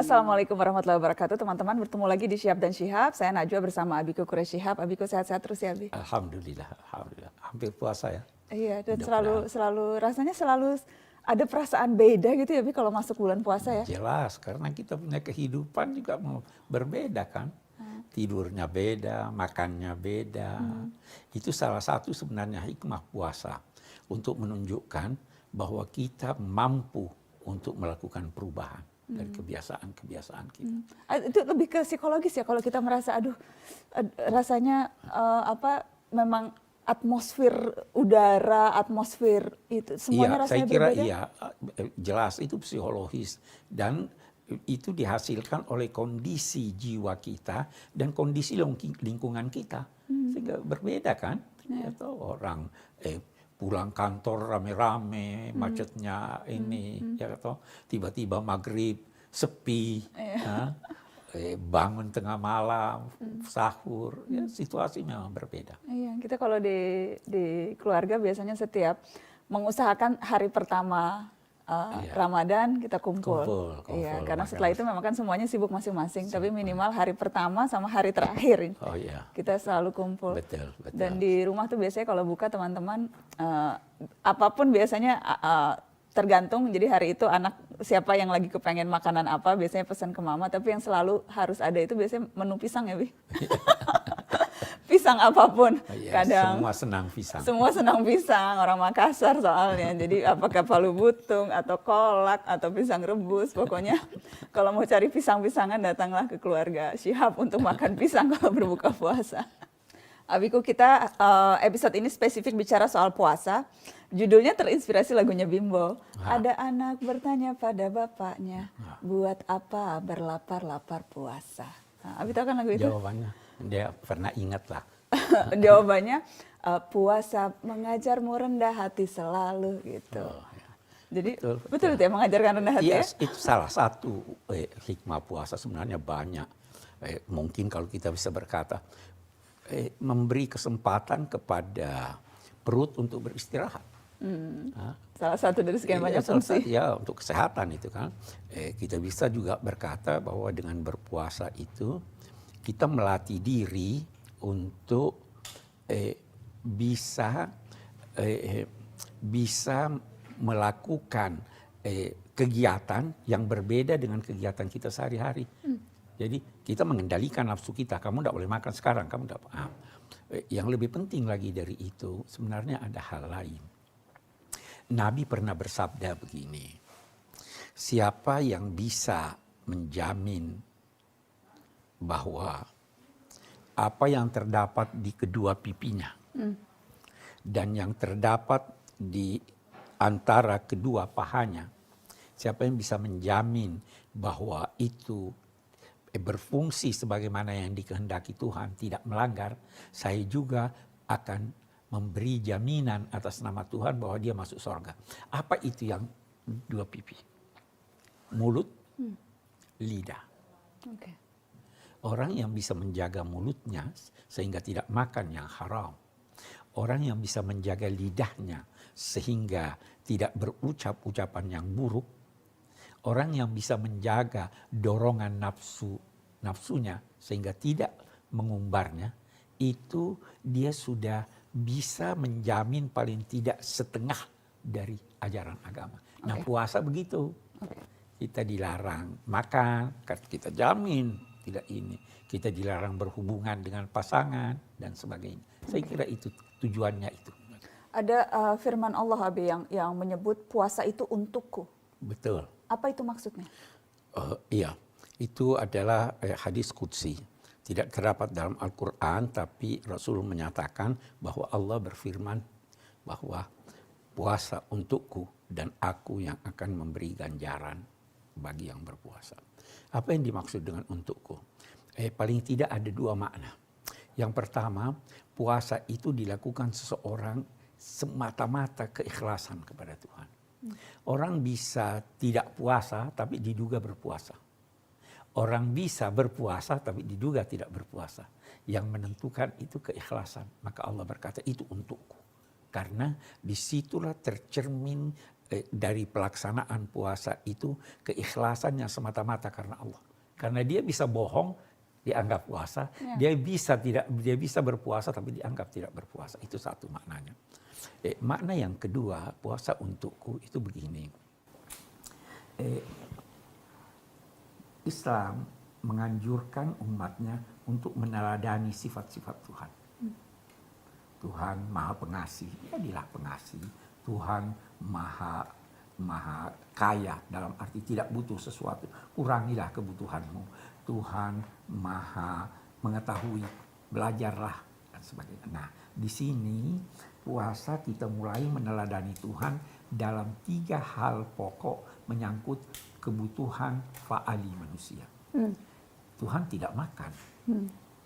Assalamualaikum warahmatullahi wabarakatuh. Teman-teman, bertemu lagi di Syihab dan Syihab. Saya Najwa bersama Abiko Quraish Syihab. Abiko sehat-sehat terus ya, Abi? Alhamdulillah. Hampir puasa ya. Iya, dan Mudah-mudahan. selalu ada perasaan beda gitu ya, Abi, kalau masuk bulan puasa ya? Jelas, karena kita punya kehidupan juga berbeda kan. Tidurnya beda, makannya beda. Itu salah satu sebenarnya hikmah puasa. Untuk menunjukkan bahwa kita mampu untuk melakukan perubahan dari kebiasaan-kebiasaan kita. Itu lebih ke psikologis ya, kalau kita merasa, rasanya memang atmosfer udara, atmosfer itu semuanya rasanya Saya kira berbeda? iya, jelas itu psikologis dan itu dihasilkan oleh kondisi jiwa kita dan kondisi lingkungan kita, sehingga berbeda kan. Atau orang pulang kantor rame-rame, macetnya ini, ya atau tiba-tiba maghrib sepi, bangun tengah malam, sahur, ya situasi memang berbeda. Iya, kita kalau di keluarga biasanya setiap mengusahakan hari pertama Ramadan kita kumpul. Iya, karena setelah itu memang kan semuanya sibuk masing-masing, tapi minimal hari pertama sama hari terakhir kita selalu kumpul. Betul. Dan di rumah tuh biasanya kalau buka teman-teman apapun biasanya tergantung, jadi hari itu anak siapa yang lagi kepengen makanan apa biasanya pesan ke mama, tapi yang selalu harus ada itu biasanya menu pisang ya, Bi? Pisang apapun. Kadang semua senang pisang. Semua senang pisang, orang Makassar soalnya. Jadi apakah palu butung atau kolak atau pisang rebus, pokoknya kalau mau cari pisang-pisangan datanglah ke keluarga Syihab untuk makan pisang kalau berbuka puasa. Abiku, kita episode ini spesifik bicara soal puasa. Judulnya terinspirasi lagunya Bimbo. Ada anak bertanya pada bapaknya, buat apa berlapar-lapar puasa? Nah, Abi tahu kan lagu itu? Jawabannya, dia pernah ingat lah. Jawabannya, puasa mengajarmu rendah hati selalu gitu. Jadi betul itu ya, mengajarkan rendah hati ya? Itu salah satu hikmah puasa, sebenarnya banyak. Mungkin kalau kita bisa berkata, memberi kesempatan kepada perut untuk beristirahat. Salah satu dari sekian banyak fungsi. Ya, untuk kesehatan itu kan. Kita bisa juga berkata bahwa dengan berpuasa itu kita melatih diri untuk bisa melakukan kegiatan yang berbeda dengan kegiatan kita sehari-hari. Jadi kita mengendalikan nafsu kita. Kamu tidak boleh makan sekarang, kamu tidak. Yang lebih penting lagi dari itu sebenarnya ada hal lain. Nabi pernah bersabda begini, siapa yang bisa menjamin bahwa apa yang terdapat di kedua pipinya dan yang terdapat di antara kedua pahanya, siapa yang bisa menjamin bahwa itu berfungsi sebagaimana yang dikehendaki Tuhan, tidak melanggar, saya juga akan memberi jaminan atas nama Tuhan bahwa dia masuk surga. Apa itu yang dua pipi? Mulut, lidah. Orang yang bisa menjaga mulutnya sehingga tidak makan yang haram. Orang yang bisa menjaga lidahnya sehingga tidak berucap ucapan yang buruk. Orang yang bisa menjaga dorongan nafsunya sehingga tidak mengumbarnya, itu dia sudah bisa menjamin paling tidak setengah dari ajaran agama. Nah, puasa begitu. Kita dilarang makan, kita jamin tidak ini. Kita dilarang berhubungan dengan pasangan dan sebagainya. Saya kira itu tujuannya itu. Ada firman Allah, Abi, yang menyebut puasa itu untukku. Betul. Apa itu maksudnya? Iya, itu adalah hadis qudsi. Tidak terdapat dalam Al-Quran, tapi Rasul menyatakan bahwa Allah berfirman bahwa puasa untukku dan aku yang akan memberi ganjaran bagi yang berpuasa. Apa yang dimaksud dengan untukku? Paling tidak ada dua makna. Yang pertama, puasa itu dilakukan seseorang semata-mata keikhlasan kepada Tuhan. Orang bisa tidak puasa tapi diduga berpuasa. Orang bisa berpuasa tapi diduga tidak berpuasa. Yang menentukan itu keikhlasan. Maka Allah berkata itu untukku. Karena disitulah tercermin dari pelaksanaan puasa itu keikhlasannya semata-mata karena Allah. Karena dia bisa bohong dianggap puasa, dia bisa berpuasa tapi dianggap tidak berpuasa. Itu satu maknanya. Makna yang kedua, puasa untukku itu begini. Islam menganjurkan umatnya untuk meneladani sifat-sifat Tuhan. Tuhan Maha Pengasih, jadilah pengasih. Tuhan Maha Kaya, dalam arti tidak butuh sesuatu, kurangilah kebutuhanmu. Tuhan Maha Mengetahui, belajarlah dan sebagainya. Nah, di sini puasa kita mulai meneladani Tuhan dalam 3 hal pokok menyangkut kebutuhan faali manusia. Tuhan tidak makan.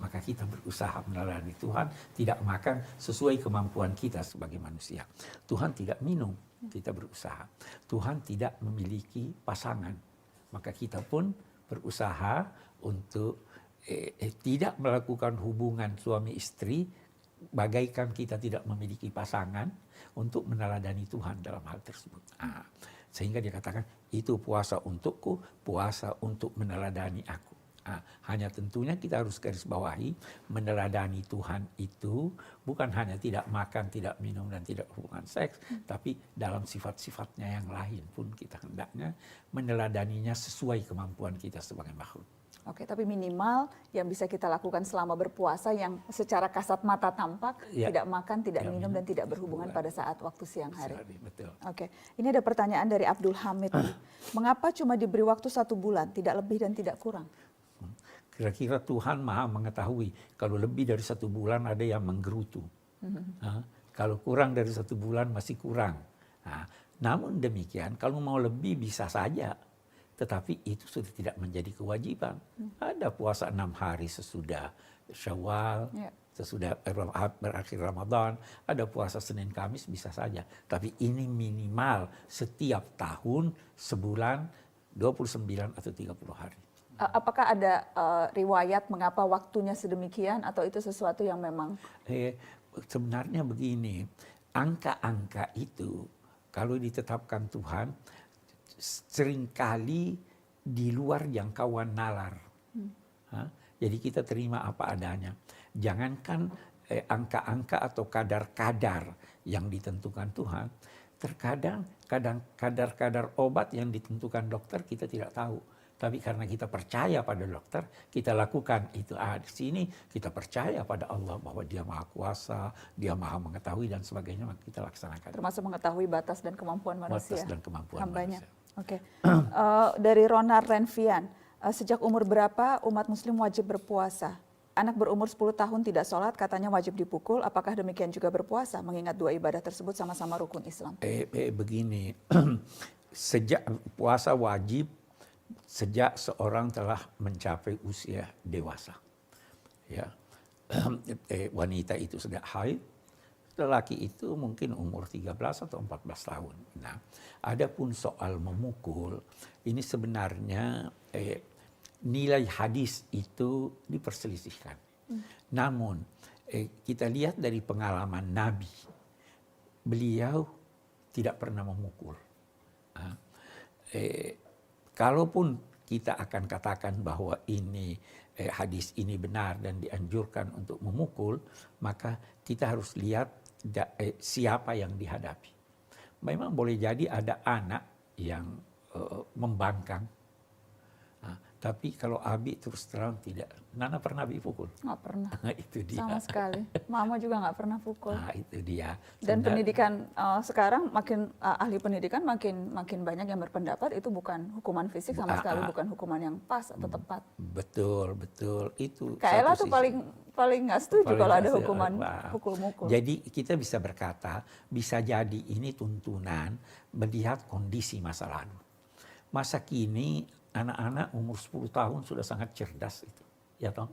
Maka kita berusaha meneladani Tuhan, tidak makan sesuai kemampuan kita sebagai manusia. Tuhan tidak minum, kita berusaha. Tuhan tidak memiliki pasangan, maka kita pun berusaha untuk tidak melakukan hubungan suami istri, bagaikan kita tidak memiliki pasangan, untuk meneladani Tuhan dalam hal tersebut. Sehingga dia katakan, itu puasa untukku, puasa untuk meneladani aku. Hanya tentunya kita harus garis bawahi, meneladani Tuhan itu bukan hanya tidak makan, tidak minum, dan tidak hubungan seks, tapi dalam sifat-sifatnya yang lain pun kita hendaknya meneladaninya sesuai kemampuan kita sebagai makhluk. Oke, tapi minimal yang bisa kita lakukan selama berpuasa yang secara kasat mata tampak, tidak makan, tidak minum, dan tidak berhubungan pada saat waktu siang hari. Betul. Oke, ini ada pertanyaan dari Abdul Hamid. Mengapa cuma diberi waktu 1 bulan, tidak lebih dan tidak kurang? Kira-kira Tuhan Maha Mengetahui, kalau lebih dari 1 bulan ada yang menggerutu. Kalau kurang dari 1 bulan masih kurang. Namun demikian, kalau mau lebih bisa saja. Tetapi itu sudah tidak menjadi kewajiban. Ada puasa 6 hari sesudah Syawal, sesudah berakhir Ramadan, ada puasa Senin Kamis bisa saja. Tapi ini minimal setiap tahun, sebulan, 29 atau 30 hari. Apakah ada riwayat mengapa waktunya sedemikian atau itu sesuatu yang memang? Sebenarnya begini, angka-angka itu kalau ditetapkan Tuhan seringkali di luar jangkauan nalar. Jadi kita terima apa adanya. Jangankan angka-angka atau kadar-kadar yang ditentukan Tuhan, terkadang kadar-kadar obat yang ditentukan dokter kita tidak tahu. Tapi karena kita percaya pada dokter, kita lakukan itu. Di sini kita percaya pada Allah bahwa Dia Maha Kuasa, Dia Maha Mengetahui dan sebagainya, maka kita laksanakan. Termasuk mengetahui batas dan kemampuan manusia. Batas dan kemampuan hambanya. manusia. Oke. Dari Ronald Renvian, sejak umur berapa umat Muslim wajib berpuasa? Anak berumur 10 tahun tidak sholat, katanya wajib dipukul. Apakah demikian juga berpuasa? Mengingat 2 ibadah tersebut sama-sama rukun Islam. Begini, sejak puasa wajib sejak seorang telah mencapai usia dewasa. Ya, wanita itu sudah haid, lelaki itu mungkin umur 13 atau 14 tahun. Nah, adapun soal memukul, ini sebenarnya nilai hadis itu diperselisihkan. Namun kita lihat dari pengalaman Nabi, beliau tidak pernah memukul. Kalaupun kita akan katakan bahwa ini hadis ini benar dan dianjurkan untuk memukul, maka kita harus lihat siapa yang dihadapi. Memang boleh jadi ada anak yang membangkang. Tapi kalau Abi terus terang tidak. Nana pernah Abi pukul? Nggak pernah. Itu dia. Sama sekali. Mama juga nggak pernah pukul. Itu dia. Dan pendidikan sekarang makin ahli pendidikan makin banyak yang berpendapat itu bukan hukuman fisik sama sekali, bukan hukuman yang pas atau tepat. Betul. Itu. Kak Ella tuh paling nggak setuju kalau ada hukuman pukul-mukul. Jadi kita bisa berkata, bisa jadi ini tuntunan melihat kondisi masa lalu. Masa kini anak-anak umur 10 tahun sudah sangat cerdas itu, ya toh,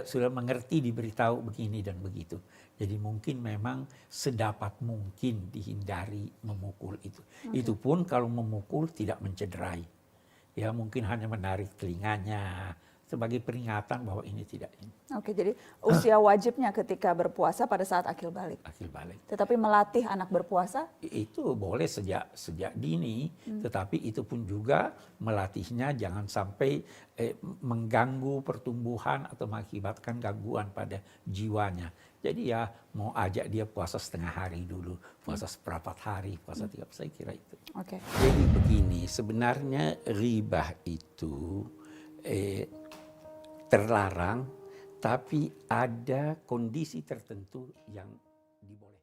sudah mengerti, diberitahu begini dan begitu. Jadi mungkin memang sedapat mungkin dihindari memukul itu. Itu pun kalau memukul tidak mencederai, ya mungkin hanya menarik telinganya sebagai peringatan bahwa ini tidak ini. Oke, jadi usia wajibnya ketika berpuasa pada saat akil balik. Akil balik. Tetapi melatih anak berpuasa? Itu boleh sejak dini, tetapi itu pun juga melatihnya jangan sampai mengganggu pertumbuhan atau mengakibatkan gangguan pada jiwanya. Jadi ya mau ajak dia puasa setengah hari dulu, puasa seperempat hari, puasa 3, saya kira itu. Oke. Jadi begini, sebenarnya ribah itu terlarang, tapi ada kondisi tertentu yang dibolehkan.